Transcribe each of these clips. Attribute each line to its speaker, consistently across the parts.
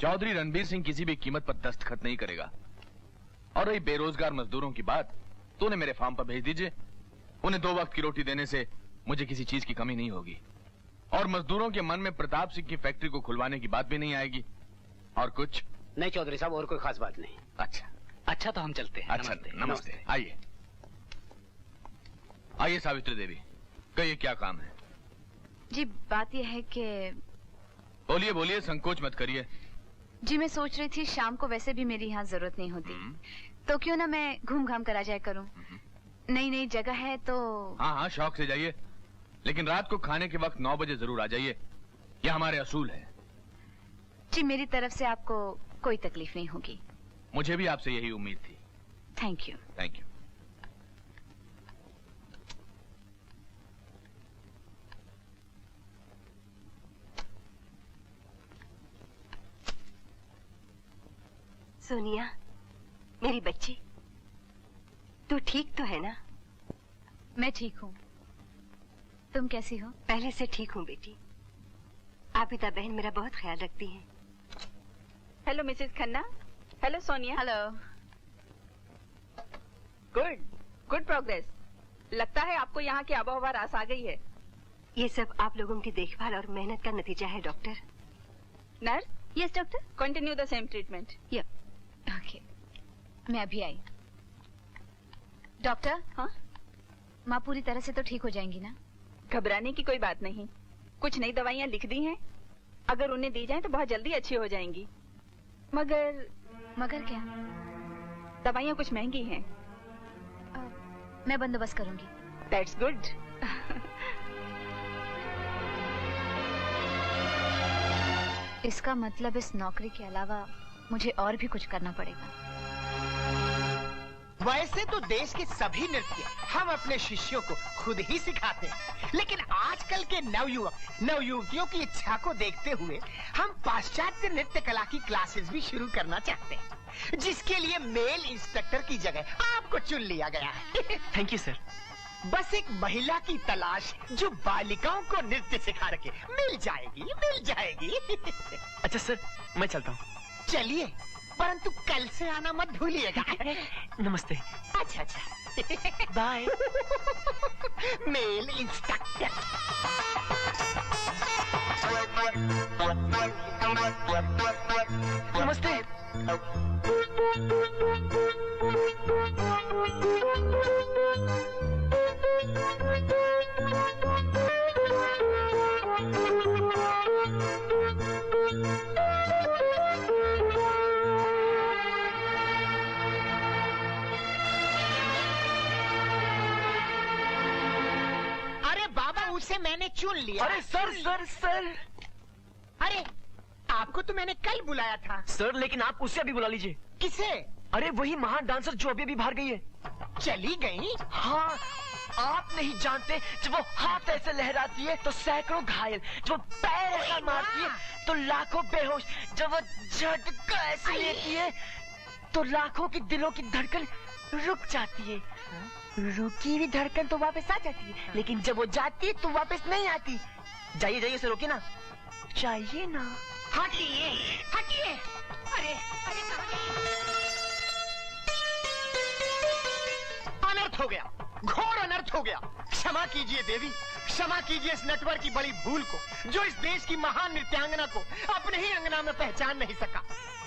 Speaker 1: चौधरी रणबीर सिंह किसी भी कीमत पर दस्तखत नहीं करेगा। और रही बेरोजगार मजदूरों की बात, तो उन्हें मेरे फार्म पर भेज दीजिए। उन्हें 2 वक्त की रोटी देने से मुझे किसी चीज की कमी नहीं होगी। और मजदूरों के मन में प्रताप सिंह की फैक्ट्री को खुलवाने की बात भी नहीं आएगी। और कुछ
Speaker 2: नहीं चौधरी साहब, और कोई खास बात नहीं।
Speaker 3: अच्छा तो हम चलते हैं।
Speaker 1: अच्छा, नमस्ते। आइए आइए सावित्री देवी, कहिए क्या काम है?
Speaker 4: जी बात यह है कि
Speaker 1: बोलिए बोलिए, संकोच मत करिए।
Speaker 4: जी मैं सोच रही थी शाम को वैसे भी मेरी यहाँ जरूरत नहीं होती, तो क्यों ना मैं घूम घाम कर आ जाया करूँ। नई नई जगह है तो।
Speaker 1: हाँ हाँ, शौक से जाइए, लेकिन रात को खाने के वक्त 9 बजे जरूर आ जाइए। यह हमारे असूल है।
Speaker 4: जी मेरी तरफ से आपको कोई तकलीफ नहीं होगी।
Speaker 1: मुझे भी आपसे यही उम्मीद थी।
Speaker 4: Thank you.
Speaker 1: Thank you.
Speaker 5: Sonia, मेरी बच्ची, तू ठीक तो है ना?
Speaker 4: मैं ठीक हूँ, तुम कैसी हो?
Speaker 5: पहले से ठीक हूँ बेटी। आबिदा बहन मेरा बहुत ख्याल रखती हैं।
Speaker 6: Hello Mrs Khanna. Hello Sonia.
Speaker 4: Hello.
Speaker 6: Good progress. लगता है आपको यहाँ की आबोहवा रास आ गई है।
Speaker 5: ये सब आप लोगों की देखभाल और मेहनत का नतीजा है doctor.
Speaker 6: Nurse.
Speaker 4: Yes doctor.
Speaker 6: Continue the same treatment.
Speaker 4: Okay, मैं अभी आई। डॉक्टर।
Speaker 6: हाँ?
Speaker 4: माँ पूरी तरह से तो ठीक हो जाएंगी ना?
Speaker 6: घबराने की कोई बात नहीं। कुछ नई दवाइयाँ लिख दी हैं, अगर उन्हें दी जाए तो बहुत जल्दी अच्छी हो जाएंगी।
Speaker 4: मगर क्या?
Speaker 6: दवाइयाँ कुछ महंगी हैं।
Speaker 4: मैं बंदोबस्त करूंगी।
Speaker 6: That's good.
Speaker 4: इसका मतलब इस नौकरी के अलावा मुझे और भी कुछ करना पड़ेगा।
Speaker 7: वैसे तो देश के सभी नृत्य हम अपने शिष्यों को खुद ही सिखाते हैं, लेकिन आजकल के नवयुवक नवयुवतियों की इच्छा को देखते हुए हम पाश्चात्य नृत्य कला की क्लासेस भी शुरू करना चाहते हैं, जिसके लिए मेल इंस्ट्रक्टर की जगह आपको चुन लिया गया है।
Speaker 2: Thank you sir.
Speaker 7: बस एक महिला की तलाश जो बालिकाओं को नृत्य सिखा रखे। मिल जाएगी, मिल जाएगी।
Speaker 2: अच्छा सर, मैं चलता हूँ।
Speaker 7: चलिए, परंतु कल से आना मत भूलिएगा।
Speaker 2: नमस्ते।
Speaker 7: अच्छा।
Speaker 2: बाय।
Speaker 7: Male instructor.
Speaker 2: नमस्ते।
Speaker 7: उसे मैंने चुन लिया।
Speaker 2: अरे सर।
Speaker 7: अरे आपको तो मैंने कल बुलाया था।
Speaker 2: सर लेकिन आप उसे अभी बुला लीजिए।
Speaker 7: किसे?
Speaker 2: अरे वही महान डांसर जो अभी बाहर गई है।
Speaker 7: चली गई?
Speaker 2: हाँ, आप नहीं जानते, जब वो हाथ ऐसे लहराती है तो सैकड़ों घायल, जब वो पैर ऐसा मारती है तो लाखों बेहोश, जब वो झटका ऐसे लेती है तो लाखों की दिलों की धड़कन रुक जाती है। रुकी हुई धड़कन तो वापस आ जाती है, लेकिन जब वो जाती है तो वापस नहीं आती। जाइए उसे रोकिए ना। चाहिए ना।
Speaker 7: हटिए। अरे अनर्थ हो गया, घोर अनर्थ हो गया। क्षमा कीजिए देवी, क्षमा कीजिए इस नटवर की बड़ी भूल को, जो इस देश की महान नृत्यांगना को अपने ही अंगना में पहचान नहीं सका।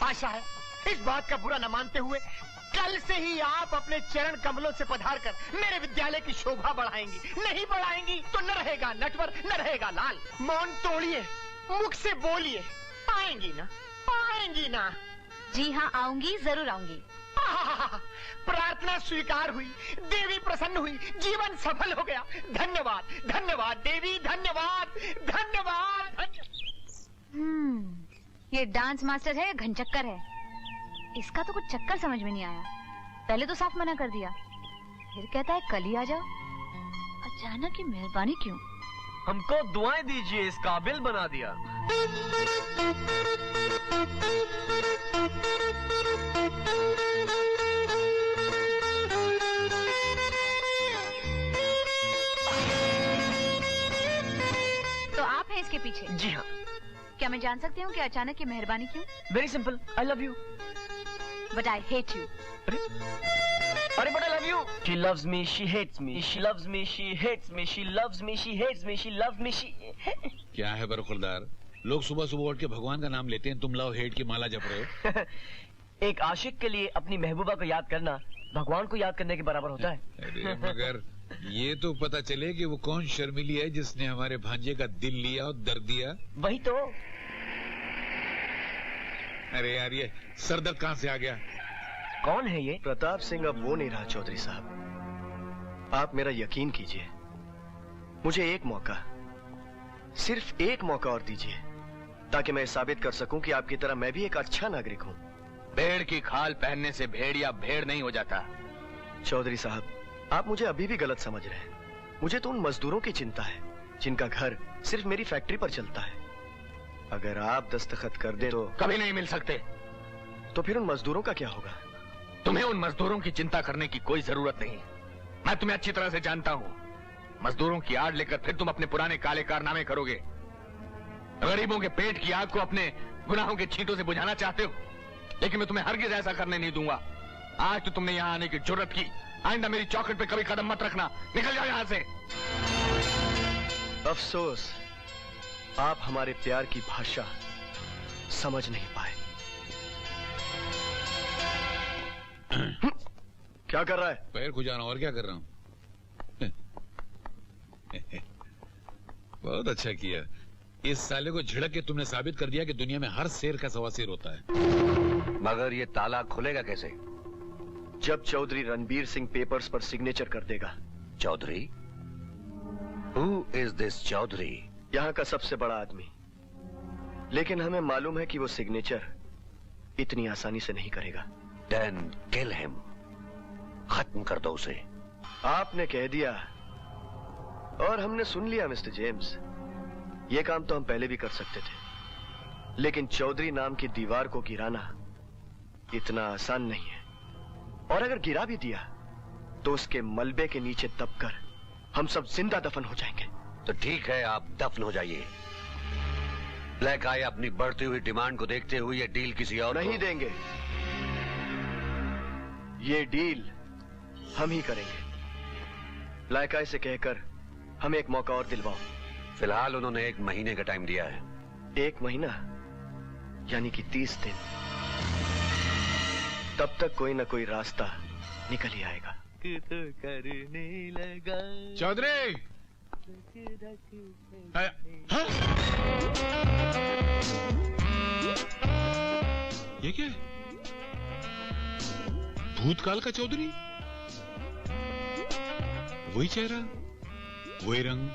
Speaker 7: आशा है इस बात का बुरा न मानते हुए कल से ही आप अपने चरण कमलों से पधार कर मेरे विद्यालय की शोभा बढ़ाएंगी। नहीं बढ़ाएंगी तो न रहेगा नटवर, न रहेगा लाल। मौन तोड़िए, मुख से बोलिए। आएंगी ना? आएंगी ना?
Speaker 4: जी हाँ, आऊंगी, जरूर आऊंगी।
Speaker 7: प्रार्थना स्वीकार हुई, देवी प्रसन्न हुई, जीवन सफल हो गया। धन्यवाद, धन्यवाद देवी, धन्यवाद, धन्यवाद।
Speaker 4: ये डांस मास्टर है या घनचक्कर है? इसका तो कुछ चक्कर समझ में नहीं आया। पहले तो साफ मना कर दिया, फिर कहता है कल ही आ जाओ। अचानक ये मेहरबानी क्यों?
Speaker 2: हमको दुआएं दीजिए, इस काबिल बना दिया।
Speaker 4: तो आप हैं इसके पीछे?
Speaker 2: जी हाँ।
Speaker 4: क्या मैं जान सकती हूँ कि अचानक ये मेहरबानी क्यों?
Speaker 2: Very simple, I love you.
Speaker 4: But I hate you.
Speaker 2: अरे but I love you. She loves me, she hates me. She loves me, she hates me. She loves me, she hates me. She loves me, she.
Speaker 8: क्या है बरखुरदार, लोग सुबह सुबह उठ के भगवान का नाम लेते हैं, तुम लव हेट की माला जप रहे हो।
Speaker 2: एक आशिक के लिए अपनी महबूबा को याद करना भगवान को याद करने के बराबर होता है।
Speaker 8: अरे मगर ये तो पता चले कि वो कौन शर्मिली है जिसने हमारे भांजे का दिल लिया और दर्द दिया।
Speaker 2: वही तो।
Speaker 8: अरे यार ये सरदर्द कहाँ से आ गया?
Speaker 7: कौन है ये? प्रताप सिंह अब वो नहीं रहा चौधरी साहब। आप मेरा यकीन कीजिए, मुझे एक मौका, सिर्फ एक मौका और दीजिए, ताकि मैं साबित कर सकूं कि आपकी तरह मैं भी एक अच्छा नागरिक हूं।
Speaker 1: भेड़ की खाल पहनने से भेड़िया भेड़ नहीं हो जाता।
Speaker 7: चौधरी साहब, आप मुझे अभी भी गलत समझ रहे हैं। मुझे तो उन मजदूरों की चिंता है जिनका घर सिर्फ मेरी फैक्ट्री पर चलता है। अगर आप दस्तखत कर दें तो
Speaker 1: कभी नहीं मिल सकते।
Speaker 7: तो फिर उन मजदूरों का क्या होगा?
Speaker 1: तुम्हें उन मजदूरों की चिंता करने की कोई जरूरत नहीं। मैं तुम्हें अच्छी तरह से जानता हूँ। मजदूरों की आड़ लेकर फिर तुम अपने पुराने काले कारनामे करोगे। गरीबों के पेट की आग को अपने गुनाहों के छींटों से बुझाना चाहते हो, लेकिन मैं तुम्हें हरगिज ऐसा करने नहीं दूंगा। आज तो तुमने यहाँ आने की जुर्रत की, आइंदा मेरी चौखट पे कभी कदम मत रखना। निकल जाओ यहाँ से।
Speaker 7: अफसोस, आप हमारे प्यार की भाषा समझ नहीं पाए। क्या कर रहा है?
Speaker 8: पैर खुजाना, और क्या कर रहा हूँ। बहुत अच्छा किया। इस साले को झिड़क के तुमने साबित कर दिया कि दुनिया में हर शेर का सवा शेर होता है।
Speaker 9: मगर ये ताला खुलेगा कैसे?
Speaker 7: जब चौधरी रणबीर सिंह पेपर्स पर सिग्नेचर कर देगा।
Speaker 9: Chaudhary? Who is this Chaudhary?
Speaker 7: यहाँ का सबसे बड़ा आदमी। लेकिन हमें मालूम है कि वो सिग्नेचर इतनी आसानी से नहीं करेगा।
Speaker 9: Then kill him. खत्म कर दो उसे।
Speaker 7: आपने कह दिया और हमने सुन लिया मिस्टर जेम्स। ये काम तो हम पहले भी कर सकते थे, लेकिन चौधरी नाम की दीवार को गिराना इतना आसान नहीं है। और अगर गिरा भी दिया तो उसके मलबे के नीचे दबकर हम सब जिंदा दफन हो जाएंगे।
Speaker 9: तो ठीक है, आप दफन हो जाइए। ब्लैक आई अपनी बढ़ती हुई डिमांड को देखते हुए ये डील किसी और
Speaker 7: नहीं देंगे। ये डील हम ही करेंगे। ब्लैक आई से कहकर हमें एक मौका और दिलवाओ।
Speaker 9: फिलहाल उन्होंने 1 महीने का टाइम दिया है।
Speaker 7: 1 महीना यानी कि 30 दिन। तब तक कोई ना कोई रास्ता निकल ही आएगा। करने लगा
Speaker 8: चौधरी! ये क्या है? भूतकाल का चौधरी? वही चेहरा, वही रंग,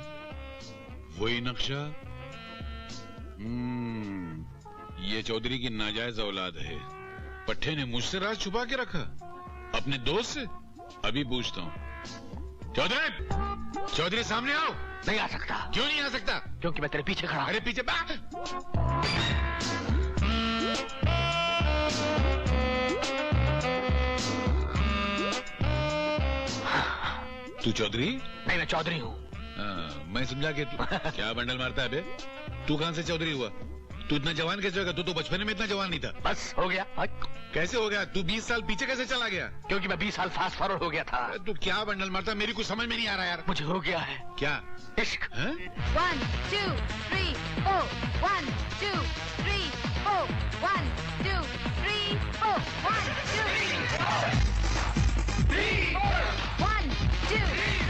Speaker 8: वही नक्शा। ये चौधरी की नाजायज औलाद है। पट्टे ने मुझसे राज छुपा के रखा, अपने दोस्त से। अभी पूछता हूँ। चौधरी! चौधरी सामने आओ।
Speaker 1: नहीं आ सकता।
Speaker 8: क्यों नहीं आ सकता?
Speaker 1: क्योंकि मैं तेरे पीछे खड़ा।
Speaker 8: अरे पीछे तू चौधरी?
Speaker 1: नहीं, मैं चौधरी हूँ।
Speaker 8: मैं समझा कि तू क्या बंडल मारता है बे? तू कहां से चौधरी हुआ? तू इतना जवान कैसे होगा? तू तो बचपन में इतना जवान नहीं था।
Speaker 1: बस हो गया।
Speaker 8: कैसे हो गया? तू 20 साल पीछे कैसे चला गया?
Speaker 1: क्योंकि मैं 20 साल फास्ट फॉरवर्ड हो गया था।
Speaker 8: तू क्या बंडल मारता? मेरी कुछ समझ में नहीं आ रहा यार।
Speaker 1: मुझे हो गया है।
Speaker 8: क्या?
Speaker 1: इश्क।
Speaker 4: 1 2 3 4 1 2 3 4 1 2 3 4 1 2 3 4 1 2 3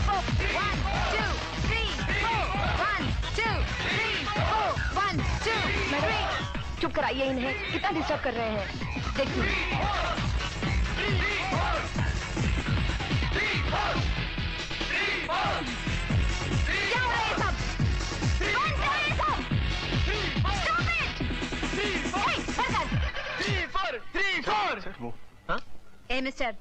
Speaker 4: 4 1 2 3 4 1 2 3 4 1 2 3।
Speaker 5: चुप कराइए इन्हें, कितना डिस्टर्ब कर रहे हैं। देखिए
Speaker 4: क्या हो रहा है सब? कौन कर रहे हैं सब? Stop it! Hey, बरकत!
Speaker 7: 3 4। हाँ?
Speaker 4: ए मिस्टर,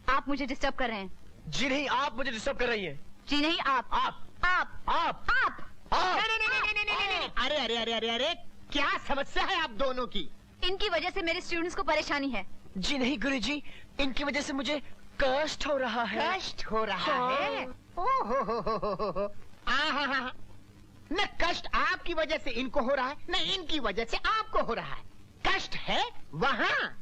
Speaker 4: आप मुझे डिस्टर्ब कर रहे हैं।
Speaker 7: जी नहीं, आप मुझे डिस्टर्ब कर रही हैं।
Speaker 4: जी नहीं, आप
Speaker 7: आप
Speaker 4: आप
Speaker 7: नहीं। अरे अरे अरे अरे अरे, क्या समस्या है आप दोनों की?
Speaker 4: इनकी वजह से मेरे स्टूडेंट्स को परेशानी है।
Speaker 2: जी नहीं गुरुजी, इनकी वजह से मुझे कष्ट हो रहा है।
Speaker 7: कष्ट हो रहा है? न कष्ट आपकी वजह से इनको हो रहा है, न इनकी वजह से आपको हो रहा है। कष्ट है वहाँ।